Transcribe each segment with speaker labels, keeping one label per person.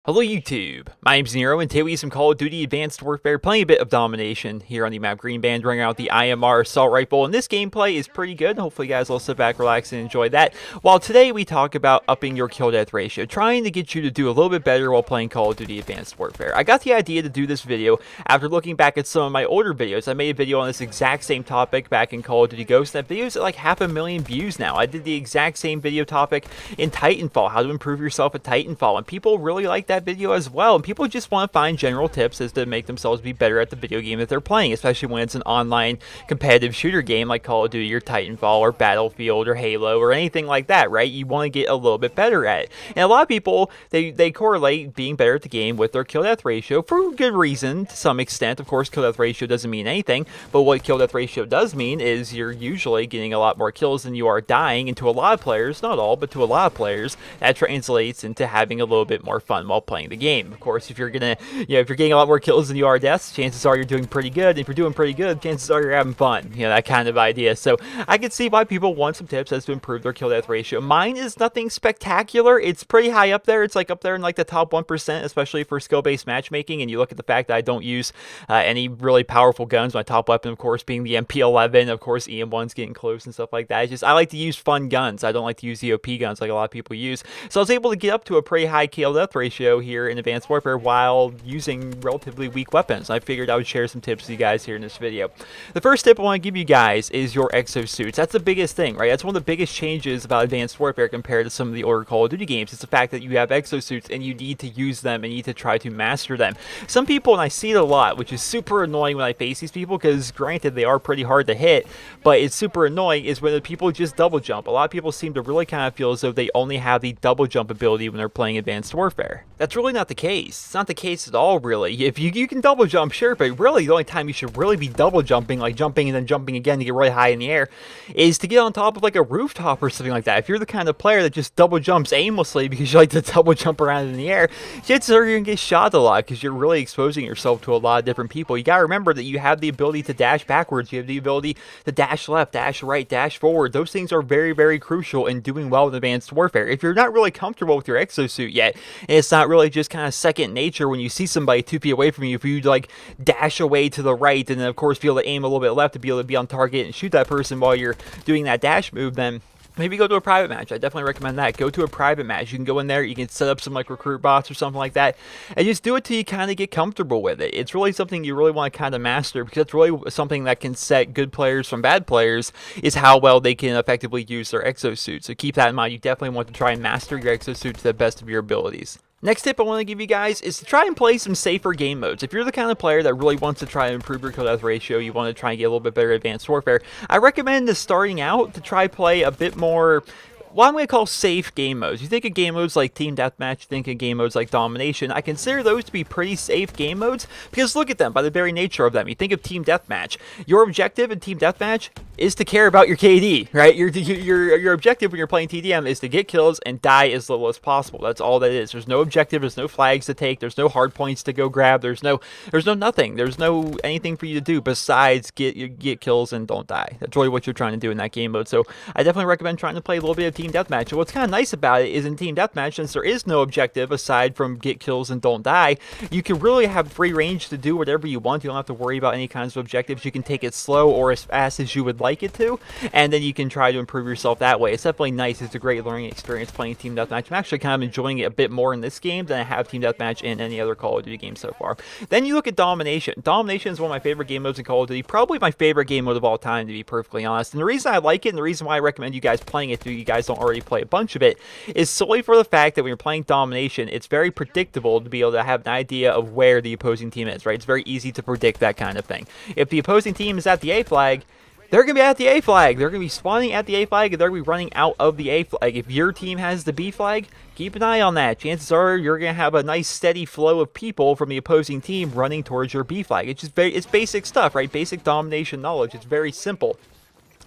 Speaker 1: Hello YouTube, my name's Nero, and today we have some Call of Duty Advanced Warfare, playing a bit of domination here on the map Green Band, running out the IMR Assault Rifle, and this gameplay is pretty good. Hopefully you guys will sit back, relax, and enjoy that. While today we talk about upping your kill-death ratio, trying to get you to do a little bit better while playing Call of Duty Advanced Warfare. I got the idea to do this video after looking back at some of my older videos. I made a video on this exact same topic back in Call of Duty Ghosts, and that video's at like 500,000 views now. I did the exact same video topic in Titanfall, how to improve yourself at Titanfall, and people really like that video as well, and people just want to find general tips as to make themselves be better at the video game that they're playing, especially when it's an online competitive shooter game like Call of Duty or Titanfall or Battlefield or Halo or anything like that, right? You want to get a little bit better at it. And a lot of people, they correlate being better at the game with their kill-death ratio for good reason to some extent. Of course, kill-death ratio doesn't mean anything, but what kill-death ratio does mean is you're usually getting a lot more kills than you are dying, and to a lot of players, not all, but to a lot of players, that translates into having a little bit more fun while playing the game. Of course, if you're gonna, if you're getting a lot more kills than you are deaths, chances are you're doing pretty good. If you're doing pretty good, chances are you're having fun. That kind of idea. So I can see why people want some tips as to improve their kill death ratio. Mine is nothing spectacular. It's pretty high up there. It's like up there in like the top 1%, especially for skill-based matchmaking. And you look at the fact that I don't use any really powerful guns. My top weapon, of course, being the MP11. Of course, EM1's getting close and stuff like that. It's just I like to use fun guns. I don't like to use the OP guns like a lot of people use. So I was able to get up to a pretty high kill death ratio here in Advanced Warfare while using relatively weak weapons. I figured I would share some tips with you guys here in this video. The first tip I want to give you guys is your exosuits. That's the biggest thing, right? That's one of the biggest changes about Advanced Warfare compared to some of the older Call of Duty games. It's the fact that you have exosuits and you need to use them and you need to try to master them. Some people, and I see it a lot, which is super annoying when I face these people, because granted they are pretty hard to hit, but it's super annoying, is when the people just double jump. A lot of people seem to really kind of feel as though they only have the double jump ability when they're playing Advanced Warfare. That's really not the case. It's not the case at all, really. If you can double jump, sure, but really the only time you should really be double jumping, like jumping and then jumping again to get really high in the air, is to get on top of like a rooftop or something like that. If you're the kind of player that just double jumps aimlessly because you like to double jump around in the air, chances are you're gonna get shot a lot because you're really exposing yourself to a lot of different people. You gotta remember that you have the ability to dash backwards, you have the ability to dash left, dash right, dash forward. Those things are very, very crucial in doing well in Advanced Warfare. If you're not really comfortable with your exosuit yet, and it's not really just kind of second nature when you see somebody 2 feet away from you, if you like dash away to the right and then of course be able to aim a little bit left to be able to be on target and shoot that person while you're doing that dash move, then maybe go to a private match. I definitely recommend that. Go to a private match. You can go in there, you can set up some like recruit bots or something like that, and just do it till you kind of get comfortable with it. It's really something you really want to kind of master, because it's really something that can set good players from bad players, is how well they can effectively use their exosuit. So keep that in mind. You definitely want to try and master your exosuit to the best of your abilities. Next tip I want to give you guys is to try and play some safer game modes. If you're the kind of player that really wants to try and improve your kill-death ratio, you want to try and get a little bit better at Advanced Warfare, I recommend starting out to try play a bit more, what I'm going to call safe game modes. You think of game modes like Team Deathmatch, you think of game modes like Domination. I consider those to be pretty safe game modes, because look at them by the very nature of them. You think of Team Deathmatch. Your objective in Team Deathmatch is to care about your KD, right? Your objective when you're playing TDM is to get kills and die as little as possible. That's all that is. There's no objective, there's no flags to take, there's no hard points to go grab, there's no nothing. There's no anything for you to do besides get kills and don't die. That's really what you're trying to do in that game mode. So I definitely recommend trying to play a little bit of Team Deathmatch. And what's kind of nice about it is in Team Deathmatch, since there is no objective aside from get kills and don't die, you can really have free range to do whatever you want. You don't have to worry about any kinds of objectives. You can take it slow or as fast as you would like it to, and then you can try to improve yourself that way. It's definitely nice. It's a great learning experience playing Team Deathmatch. I'm actually kind of enjoying it a bit more in this game than I have Team Deathmatch in any other Call of Duty game so far. Then you look at Domination. Domination is one of my favorite game modes in Call of Duty, probably my favorite game mode of all time, to be perfectly honest. And the reason I like it, and the reason why I recommend you guys playing it, if you guys don't already play a bunch of it, is solely for the fact that when you're playing Domination, it's very predictable to be able to have an idea of where the opposing team is, right? It's very easy to predict that kind of thing. If the opposing team is at the A flag, they're going to be at the A flag. They're going to be spawning at the A flag, and they're going to be running out of the A flag. If your team has the B flag, keep an eye on that. Chances are you're going to have a nice steady flow of people from the opposing team running towards your B flag. It's just it's basic stuff, right? Basic domination knowledge. It's very simple.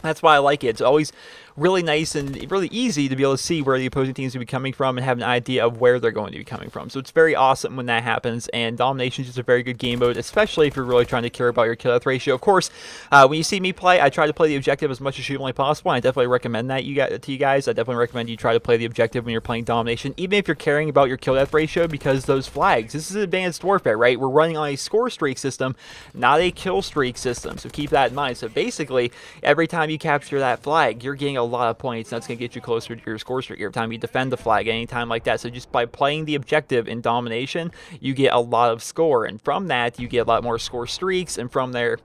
Speaker 1: That's why I like it. It's always really nice and really easy to be able to see where the opposing teams will be coming from and have an idea of where they're going to be coming from. So it's very awesome when that happens, and Domination is just a very good game mode, especially if you're really trying to care about your kill death ratio. Of course, when you see me play, I try to play the objective as much as humanly possible, and I definitely recommend that to you guys. I definitely recommend you try to play the objective when you're playing Domination, even if you're caring about your kill death ratio, because those flags, this is Advanced Warfare, right? We're running on a score streak system, not a kill streak system, so keep that in mind. So basically, every time you capture that flag, you're getting a lot of points, and that's going to get you closer to your score streak every time you defend the flag, anytime like that. So just by playing the objective in Domination, you get a lot of score, and from that, you get a lot more score streaks, and from there,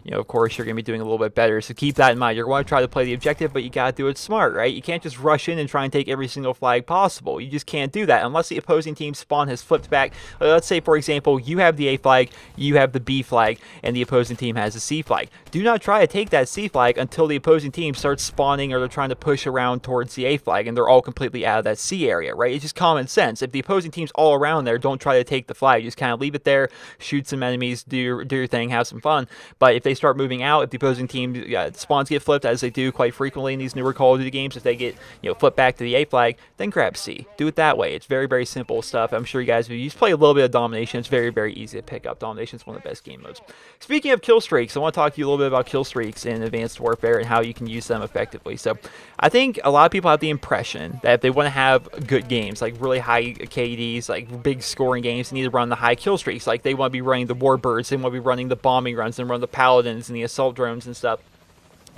Speaker 1: you know, of course, you're going to be doing a little bit better. So keep that in mind. You're going to try to play the objective, but you got to do it smart, right? You can't just rush in and try and take every single flag possible. You just can't do that unless the opposing team's spawn has flipped back. Let's say, for example, you have the A flag, you have the B flag, and the opposing team has the C flag. Do not try to take that C flag until the opposing team starts spawning or they're trying to push around towards the A flag and they're all completely out of that C area, right? It's just common sense. If the opposing team's all around there, don't try to take the flag. Just kind of leave it there, shoot some enemies, do your thing, have some fun. But if they start moving out, if the opposing team spawns get flipped, as they do quite frequently in these newer Call of Duty games, if they get, you know, flipped back to the A flag, then grab C. Do it that way. It's very, very simple stuff. I'm sure you guys, if you just play a little bit of Domination, it's very, very easy to pick up. Domination is one of the best game modes. Speaking of kill streaks, I want to talk to you a little bit about kill streaks in Advanced Warfare and how you can use them effectively. So I think a lot of people have the impression that if they want to have good games, like really high KDs, like big scoring games, they need to run the high kill streaks. Like they want to be running the Warbirds, they want to be running the bombing runs, and run the Paladins and the assault drones and stuff.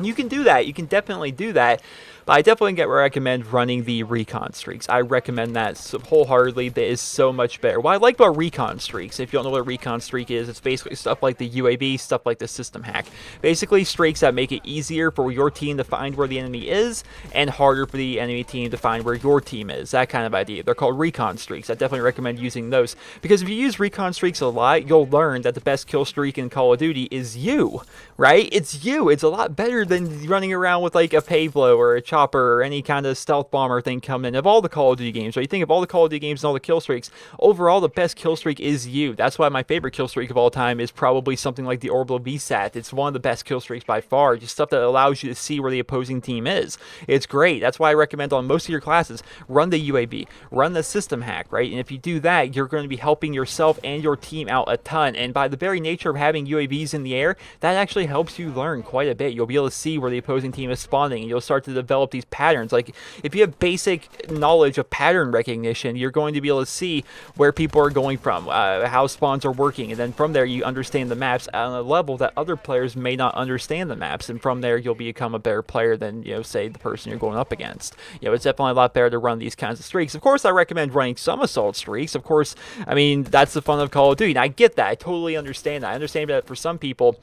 Speaker 1: You can do that. You can definitely do that. But I definitely recommend running the recon streaks. I recommend that wholeheartedly. That is so much better. What I like about recon streaks, if you don't know what a recon streak is, it's basically stuff like the UAV, stuff like the system hack. Basically streaks that make it easier for your team to find where the enemy is and harder for the enemy team to find where your team is. That kind of idea. They're called recon streaks. I definitely recommend using those, because if you use recon streaks a lot, you'll learn that the best kill streak in Call of Duty is you, right? It's you. It's a lot better than running around with like a Pavlo or a Chopper or any kind of stealth bomber thing coming in. Of all the Call of Duty games, right? You think of all the Call of Duty games and all the kill streaks, overall the best kill streak is you. That's why my favorite kill streak of all time is probably something like the Orbital VSAT. It's one of the best kill streaks by far. Just stuff that allows you to see where the opposing team is. It's great. That's why I recommend on most of your classes, run the UAV, run the system hack, right? And if you do that, you're going to be helping yourself and your team out a ton. And by the very nature of having UAVs in the air, that actually helps you learn quite a bit. You'll be able to see where the opposing team is spawning, and you'll start to develop these patterns. Like if you have basic knowledge of pattern recognition, you're going to be able to see where people are going from, how spawns are working, and then from there you understand the maps on a level that other players may not understand the maps, and from there you'll become a better player than, you know, say the person you're going up against. You know, it's definitely a lot better to run these kinds of streaks. Of course, I recommend running some assault streaks. Of course, I mean, that's the fun of Call of Duty, and I get that. I totally understand that. I understand that for some people,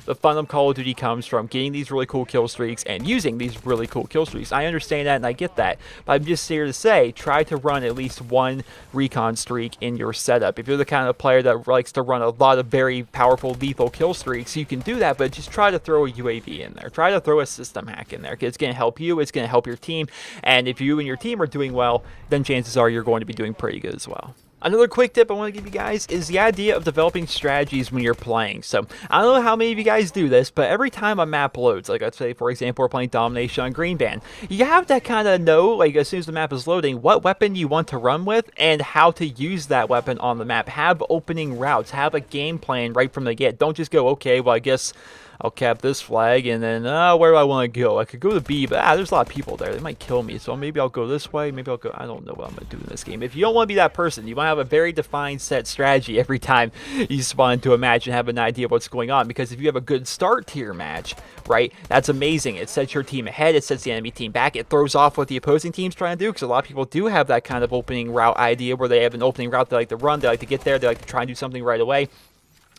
Speaker 1: the fun of Call of Duty comes from getting these really cool kill streaks and using these really cool kill streaks. I understand that and I get that, but I'm just here to say, try to run at least one recon streak in your setup. If you're the kind of player that likes to run a lot of very powerful lethal kill streaks, you can do that, but just try to throw a UAV in there. Try to throw a system hack in there. It's going to help you, it's going to help your team, and if you and your team are doing well, then chances are you're going to be doing pretty good as well. Another quick tip I want to give you guys is the idea of developing strategies when you're playing. So, I don't know how many of you guys do this, but every time a map loads, like let's say, for example, we're playing Domination on Green Band, you have to kind of know, like as soon as the map is loading, what weapon you want to run with and how to use that weapon on the map. Have opening routes, have a game plan right from the get. Don't just go, okay, well, I guess I'll cap this flag, and then, where do I want to go? I could go to B, but there's a lot of people there. They might kill me, so maybe I'll go this way. Maybe I'll go, I don't know what I'm going to do in this game. If you don't want to be that person, you want to have a very defined set strategy every time you spawn into a match and have an idea of what's going on, because if you have a good start to your match, right, that's amazing. It sets your team ahead, it sets the enemy team back, it throws off what the opposing team's trying to do, because a lot of people do have that kind of opening route idea where they have an opening route they like to run, they like to get there, they like to try and do something right away.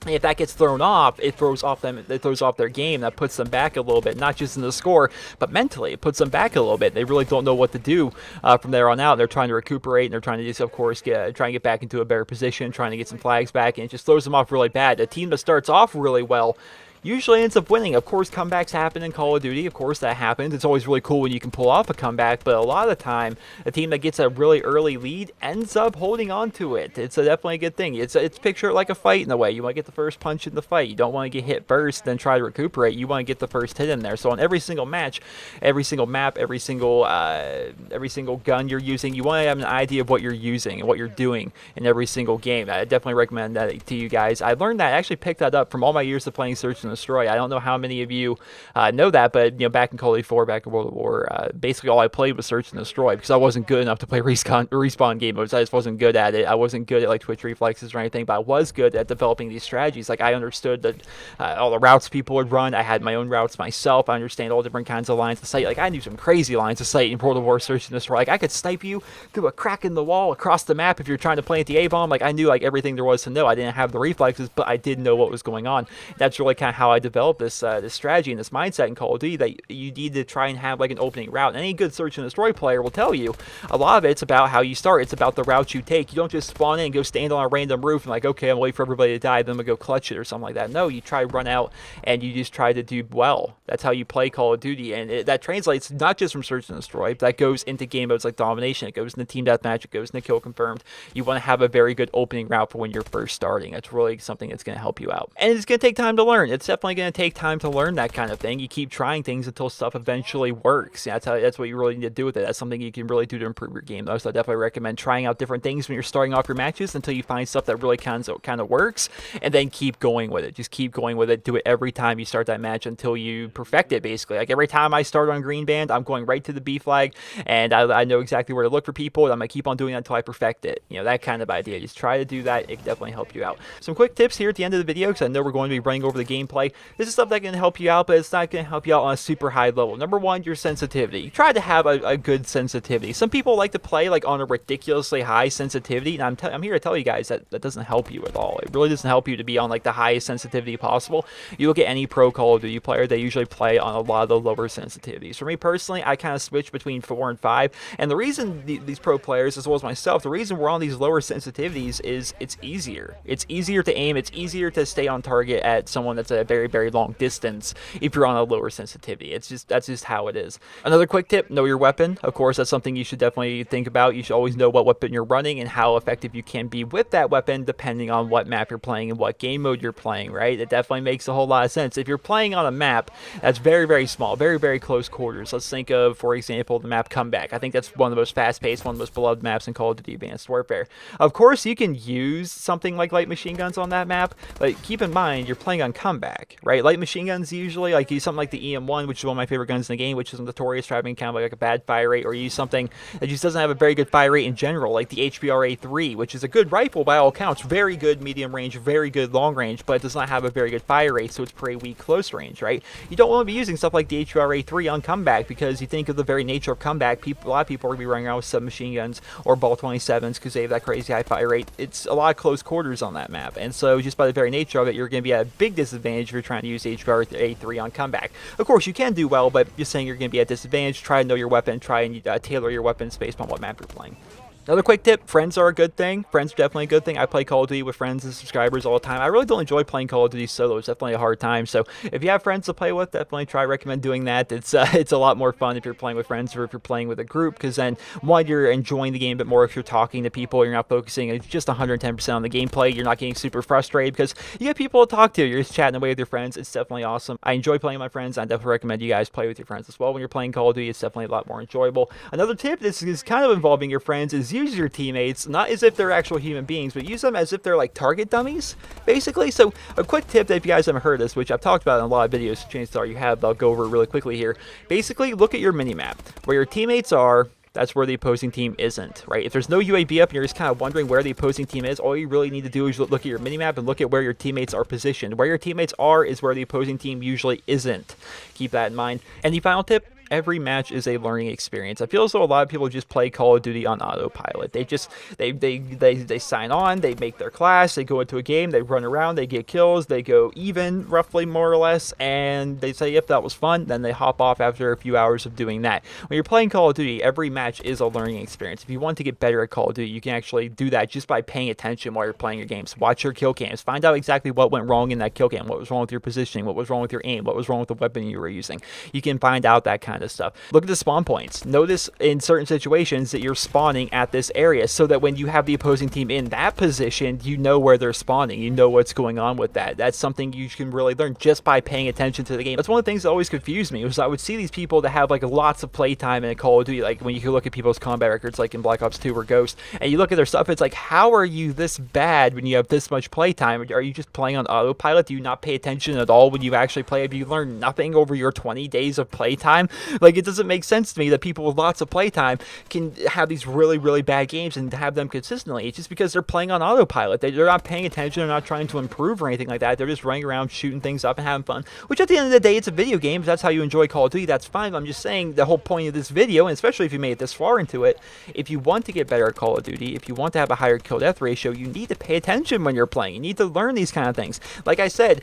Speaker 1: And if that gets thrown off, it throws off their game. That puts them back a little bit, not just in the score, but mentally. It puts them back a little bit. They really don't know what to do from there on out. They're trying to recuperate, and they're trying to just, of course, try and get back into a better position, trying to get some flags back, and it just throws them off really bad. A team that starts off really well, usually ends up winning. Of course, comebacks happen in Call of Duty. Of course, that happens. It's always really cool when you can pull off a comeback, but a lot of the time, a team that gets a really early lead ends up holding on to it. It's definitely a good thing. It's picture it like a fight in a way. You want to get the first punch in the fight. You don't want to get hit first, then try to recuperate. You want to get the first hit in there. So on every single match, every single map, every single gun you're using, you want to have an idea of what you're using and what you're doing in every single game. I definitely recommend that to you guys. I learned that, I actually picked that up from all my years of playing Search and Destroy. I don't know how many of you know that, but back in Call of Duty 4, back in World at War, basically all I played was Search and Destroy because I wasn't good enough to play respawn game modes. I just wasn't good at it. I wasn't good at like Twitch reflexes or anything, but I was good at developing these strategies. Like I understood that all the routes people would run. I had my own routes myself. I understand all different kinds of lines of sight. Like I knew some crazy lines of sight in World at War Search and Destroy. Like I could snipe you through a crack in the wall across the map if you're trying to plant the A-bomb. Like I knew like everything there was to know. I didn't have the reflexes, but I did know what was going on. That's really kind of how I developed this this strategy and this mindset in Call of Duty, that you need to try and have like an opening route. And any good Search and Destroy player will tell you a lot of it's about how you start. It's about the routes you take. You don't just spawn in and go stand on a random roof and like, okay, I'm waiting for everybody to die, then I'm gonna go clutch it or something like that. No, you try to run out and you just try to do well. That's how you play Call of Duty, and that translates not just from Search and Destroy, but that goes into game modes like Domination. It goes into Team Deathmatch. It goes into Kill Confirmed. You want to have a very good opening route for when you're first starting. That's really something that's going to help you out, and it's going to take time to learn. It's definitely going to take time to learn that kind of thing. You keep trying things until stuff eventually works. Yeah, that's what you really need to do with it. That's something you can really do to improve your game, though. So I definitely recommend trying out different things when you're starting off your matches until you find stuff that really kind of works, and then keep going with it. Just keep going with it. Do it every time you start that match until you perfect it, basically. Like every time I start on Green Band, I'm going right to the B flag, and I know exactly where to look for people, and I'm going to keep on doing that until I perfect it. That kind of idea. Just try to do that. It can definitely help you out. Some quick tips here at the end of the video, because I know we're going to be running over the gameplay. This is stuff that can help you out, but it's not going to help you out on a super high level. Number one, your sensitivity. Try to have a good sensitivity. Some people like to play like on a ridiculously high sensitivity, and I'm here to tell you guys that doesn't help you at all. It really doesn't help you to be on like the highest sensitivity possible. You look at any pro Call of Duty player, they usually play on a lot of the lower sensitivities. For me personally, I kind of switch between 4 and 5, and the reason these pro players, as well as myself, the reason we're on these lower sensitivities is it's easier. It's easier to aim. It's easier to stay on target at someone that's at a very, very long distance if you're on a lower sensitivity. That's just how it is. Another quick tip, know your weapon. Of course, that's something you should definitely think about. You should always know what weapon you're running and how effective you can be with that weapon depending on what map you're playing and what game mode you're playing, right? It definitely makes a whole lot of sense. If you're playing on a map that's very, very small, very, very close quarters, let's think of, for example, the map Comeback. I think that's one of the most fast-paced, one of the most beloved maps in Call of Duty Advanced Warfare. Of course, you can use something like light machine guns on that map, but keep in mind, you're playing on Comeback, right? Light machine guns usually, like use something like the EM1, which is one of my favorite guns in the game, which is notorious for having kind of like a bad fire rate, or use something that just doesn't have a very good fire rate in general, like the HBR-A3, which is a good rifle by all accounts, very good medium range, very good long range, but it does not have a very good fire rate, so it's pretty weak close range, right? You don't want to be using stuff like the HBR-A3 on Comeback, because you think of the very nature of Comeback, a lot of people are going to be running around with submachine guns or Ball 27s because they have that crazy high fire rate. It's a lot of close quarters on that map, and so just by the very nature of it, you're going to be at a big disadvantage if you're trying to use HBR-A3 on Comeback. Of course, you can do well, but just saying you're going to be at a disadvantage. Try to know your weapon, try and tailor your weapons based on what map you're playing. Another quick tip, friends are a good thing. Friends are definitely a good thing. I play Call of Duty with friends and subscribers all the time. I really don't enjoy playing Call of Duty solo. It's definitely a hard time. So if you have friends to play with, definitely recommend doing that. It's a lot more fun if you're playing with friends or if you're playing with a group, because then, one, you're enjoying the game a bit more if you're talking to people. You're not focusing just 110% on the gameplay. You're not getting super frustrated because you get people to talk to. You're just chatting away with your friends. It's definitely awesome. I enjoy playing with my friends. I definitely recommend you guys play with your friends as well. When you're playing Call of Duty, it's definitely a lot more enjoyable. Another tip, this is kind of involving your friends, is use your teammates not as if they're actual human beings, but use them as if they're like target dummies, basically. So a quick tip that if you guys haven't heard this, which I've talked about in a lot of videos, chances are you have, but I'll go over it really quickly here. Basically, look at your minimap. Where your teammates are, that's where the opposing team isn't, right? If there's no UAV up and you're just kind of wondering where the opposing team is, all you really need to do is look at your minimap and look at where your teammates are positioned. Where your teammates are is where the opposing team usually isn't. Keep that in mind. And the final tip, every match is a learning experience. I feel as though a lot of people just play Call of Duty on autopilot. They sign on, they make their class, they go into a game, they run around, they get kills, they go even, roughly, more or less, and they say, yep, that was fun, then they hop off after a few hours of doing that. When you're playing Call of Duty, every match is a learning experience. If you want to get better at Call of Duty, you can actually do that just by paying attention while you're playing your games. Watch your kill cams. Find out exactly what went wrong in that kill cam, what was wrong with your positioning, what was wrong with your aim, what was wrong with the weapon you were using. You can find out that kind of stuff. Look at the spawn points. Notice in certain situations that you're spawning at this area so that when you have the opposing team in that position, you know where they're spawning. You know what's going on with that. That's something you can really learn just by paying attention to the game. That's one of the things that always confused me, was I would see these people that have like lots of playtime in a Call of Duty, like when you can look at people's combat records like in Black Ops 2 or Ghost, and you look at their stuff, it's like, how are you this bad when you have this much playtime? Are you just playing on autopilot? Do you not pay attention at all when you actually play? Have you learned nothing over your 20 days of playtime? Like, it doesn't make sense to me that people with lots of playtime can have these really, really bad games and have them consistently. It's just because they're playing on autopilot. They're not paying attention. They're not trying to improve or anything like that. They're just running around shooting things up and having fun, which at the end of the day, it's a video game. If that's how you enjoy Call of Duty, that's fine. I'm just saying the whole point of this video, and especially if you made it this far into it, if you want to get better at Call of Duty, if you want to have a higher kill-death ratio, you need to pay attention when you're playing. You need to learn these kind of things. Like I said,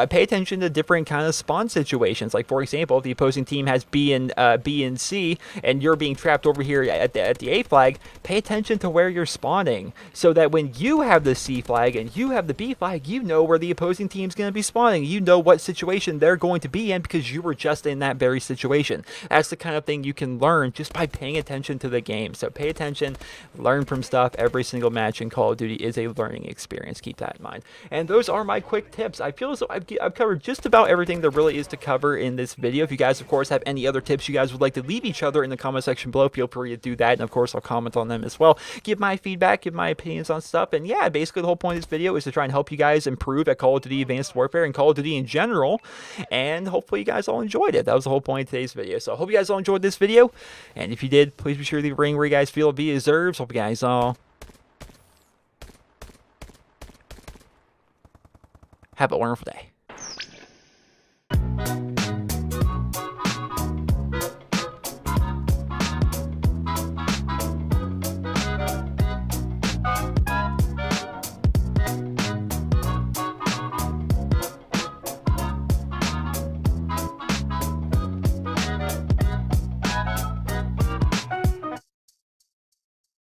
Speaker 1: pay attention to different kind of spawn situations. Like, for example, if the opposing team has B and C, and you're being trapped over here at the A flag, pay attention to where you're spawning, so that when you have the C flag and you have the B flag, you know where the opposing team's going to be spawning. You know what situation they're going to be in because you were just in that very situation. That's the kind of thing you can learn just by paying attention to the game. So pay attention, learn from stuff. Every single match in Call of Duty is a learning experience. Keep that in mind. And those are my quick tips. I feel as though I've covered just about everything there really is to cover in this video. If you guys, of course, have any other tips you guys would like to leave each other in the comment section below, feel free to do that. And of course, I'll comment on them as well. Give my feedback, give my opinions on stuff. And yeah, basically the whole point of this video is to try and help you guys improve at Call of Duty Advanced Warfare and Call of Duty in general. And hopefully you guys all enjoyed it. That was the whole point of today's video. So I hope you guys all enjoyed this video. And if you did, please be sure to leave a ring where you guys feel it deserves. Hope you guys all have a wonderful day.